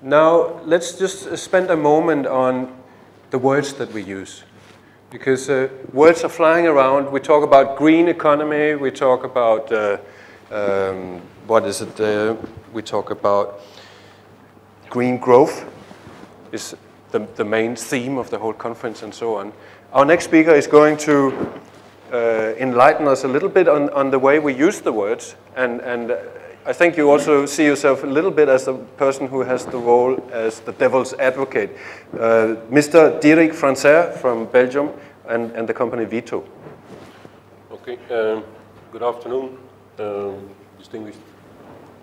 Now, let's just spend a moment on the words that we use. Because words are flying around. We talk about green economy. We talk about, we talk about green growth is the main theme of the whole conference and so on. Our next speaker is going to enlighten us a little bit on the way we use the words. And I think you also see yourself a little bit as the person who has the role as the devil's advocate. Mr. Dirk Fransaer from Belgium and the company VITO. Okay, good afternoon, distinguished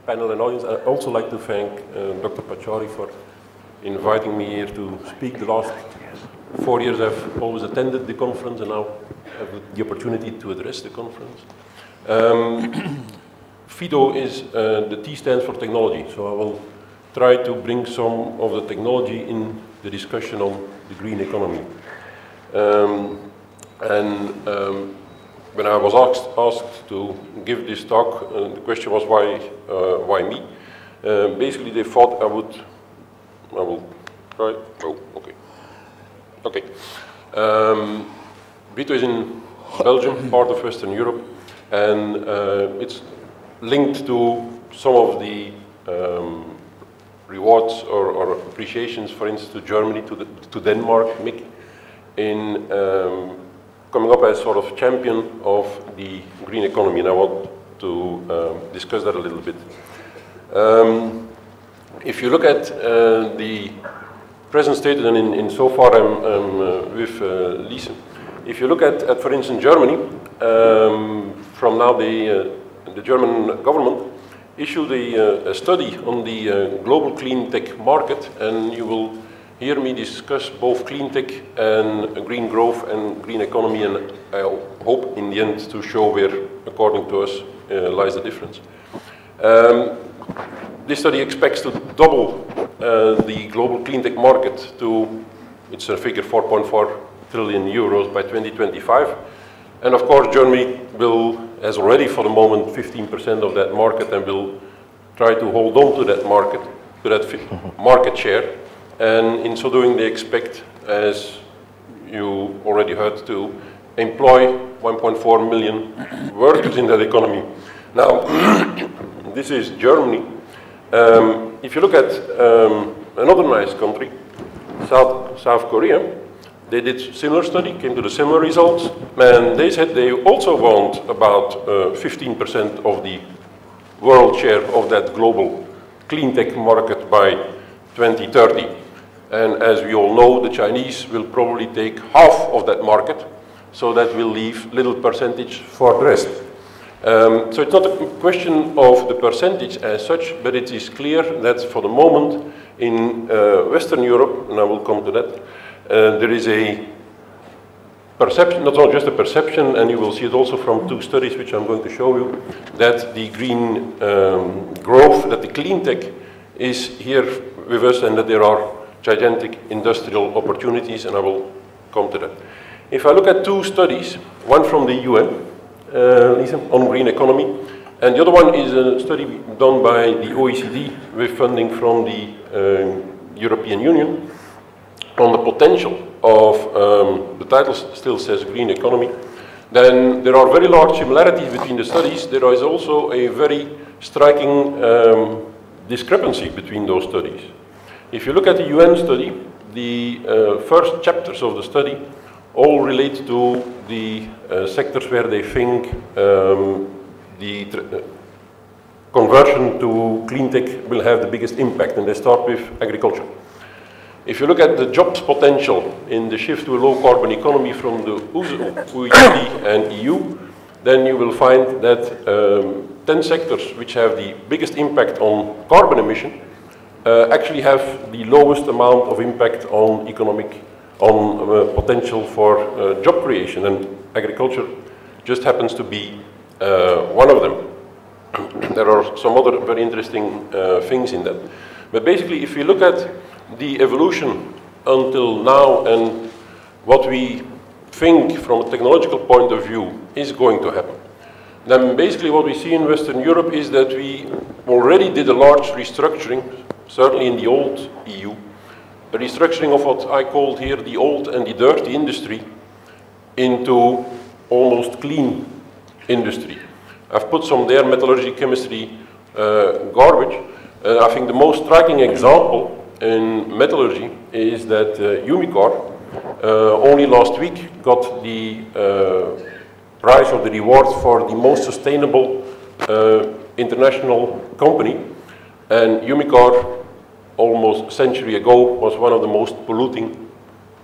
panel and audience. I'd also like to thank Dr. Pachari for inviting me here to speak. The last 4 years I've always attended the conference and now have the opportunity to address the conference. VITO is, the T stands for technology, so I will try to bring some of the technology in the discussion on the green economy. When I was asked to give this talk, the question was why me? Basically they thought I will try, oh, okay. Okay. VITO is in Belgium, part of Western Europe, and it's linked to some of the rewards or appreciations, for instance, to Germany, to Denmark, in coming up as sort of champion of the green economy, and I want to discuss that a little bit. If you look at the present state, and in so far I'm with Lisa. If you look at for instance, Germany, from now the German government issued a study on the global clean tech market, and you will hear me discuss both clean tech and green growth and green economy, and I hope in the end to show where, according to us, lies the difference. This study expects to double the global clean tech market to, it's a figure, 4.4 trillion euros by 2025. And of course, Germany has already for the moment 15% of that market, and will try to hold on to that market, to that market share. And in so doing, they expect, as you already heard, to employ 1.4 million workers in that economy. Now, this is Germany. If you look at another nice country, South Korea, they did a similar study, came to the similar results, and they said they also want about 15% of the world share of that global clean tech market by 2030. And as we all know, the Chinese will probably take half of that market, so that will leave little percentage for the rest. So it's not a question of the percentage as such, but it is clear that for the moment in Western Europe, and I will come to that, there is a perception, not just a perception, and you will see it also from two studies which I'm going to show you, that the green growth, that the clean tech is here with us, and that there are gigantic industrial opportunities, and I will come to that. If I look at two studies, one from the UN, Lisa, on green economy, and the other one is a study done by the OECD with funding from the European Union on the potential of, the title still says green economy, then there are very large similarities between the studies. There is also a very striking discrepancy between those studies. If you look at the UN study, the first chapters of the study all relate to the sectors where they think the conversion to clean tech will have the biggest impact, and they start with agriculture. If you look at the jobs potential in the shift to a low carbon economy from the OECD and EU, then you will find that 10 sectors which have the biggest impact on carbon emission actually have the lowest amount of impact on potential for job creation, and agriculture just happens to be one of them. There are some other very interesting things in that. But basically, if you look at the evolution until now and what we think from a technological point of view is going to happen, then basically what we see in Western Europe is that we already did a large restructuring certainly in the old EU, a restructuring of what I called here the old and the dirty industry into almost clean industry. I've put some there, metallurgy, chemistry, garbage. I think the most striking example in metallurgy is that Umicore only last week got the prize or the reward for the most sustainable international company. And Umicore, almost a century ago, was one of the most polluting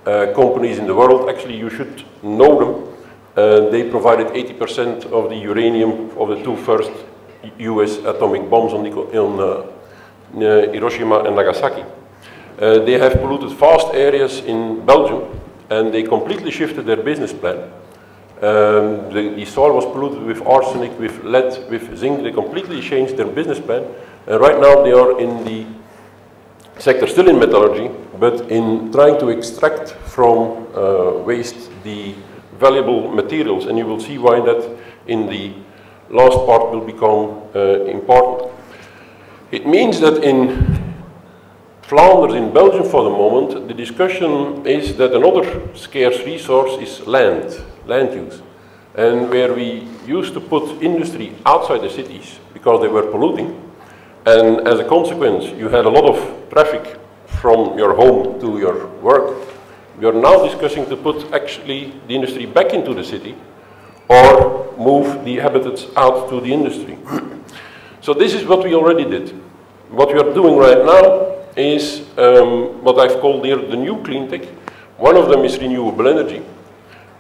companies in the world. Actually, you should know them. They provided 80% of the uranium of the two first US atomic bombs on Hiroshima and Nagasaki. They have polluted vast areas in Belgium, and they completely shifted their business plan. The soil was polluted with arsenic, with lead, with zinc. They completely changed their business plan. And right now they are in the sector, still in metallurgy, but in trying to extract from waste the valuable materials. And you will see why that in the last part will become important. It means that in Flanders, in Belgium for the moment, the discussion is that another scarce resource is land use. And where we used to put industry outside the cities because they were polluting, and as a consequence you had a lot of traffic from your home to your work, we are now discussing to put actually the industry back into the city or move the habitats out to the industry. So this is what we already did. What we are doing right now is what I've called here the new cleantech. One of them is renewable energy.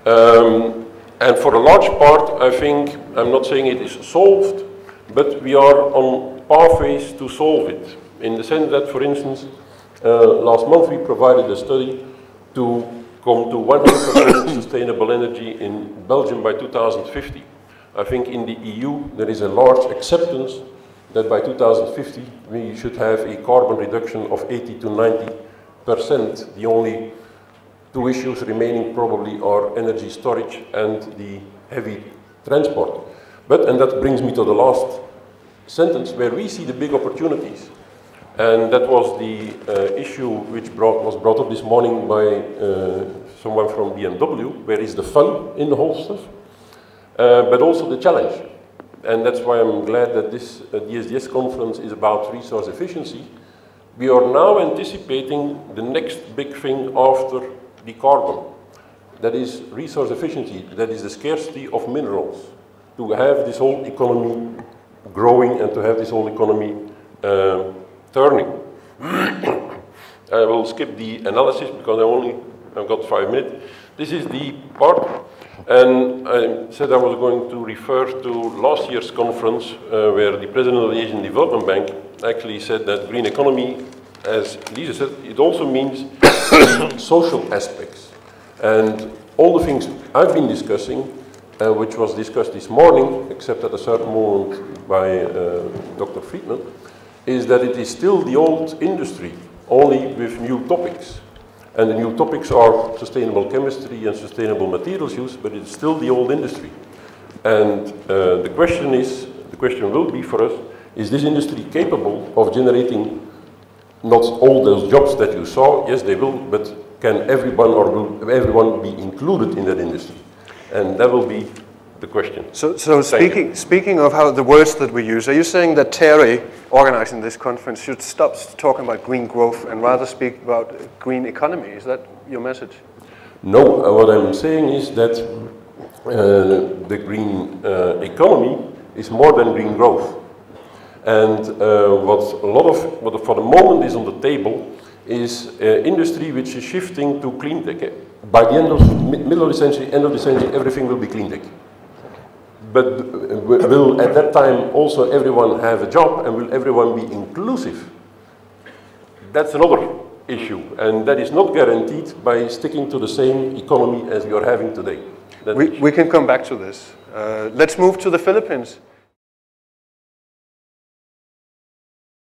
And for a large part, I think, I'm not saying it is solved, but we are on pathways to solve it. In the sense that, for instance, last month we provided a study to come to 100% sustainable energy in Belgium by 2050. I think in the EU there is a large acceptance that by 2050 we should have a carbon reduction of 80 to 90%. The only two issues remaining probably are energy storage and the heavy transport. And that brings me to the last sentence where we see the big opportunities. And that was the issue which was brought up this morning by someone from BMW. Where is the fun in the whole stuff? But also the challenge. And that's why I'm glad that this DSDS conference is about resource efficiency. We are now anticipating the next big thing after the carbon. That is resource efficiency, that is the scarcity of minerals. To have this whole economy growing and to have this whole economy turning. I will skip the analysis because I've got 5 minutes. This is the part. And I said I was going to refer to last year's conference where the president of the Asian Development Bank actually said that green economy, as Lisa said, it also means social aspects. And all the things I've been discussing, which was discussed this morning, except at a certain moment by Dr. Friedman, is that it is still the old industry, only with new topics. And the new topics are sustainable chemistry and sustainable materials use, but it's still the old industry. And the question will be for us, is this industry capable of generating not all those jobs that you saw? Yes, they will, but can everyone or will everyone be included in that industry? And that will be the question. So speaking of how the words that we use, are you saying that Terry, organizing this conference, should stop talking about green growth and rather speak about green economy? Is that your message? No, what I'm saying is that the green economy is more than green growth. And what for the moment is on the table is industry which is shifting to clean tech. By the middle of the century, end of the century, everything will be clean tech. But will at that time also everyone have a job and will everyone be inclusive? That's another issue, and that is not guaranteed by sticking to the same economy as we are having today. We can come back to this. Let's move to the Philippines.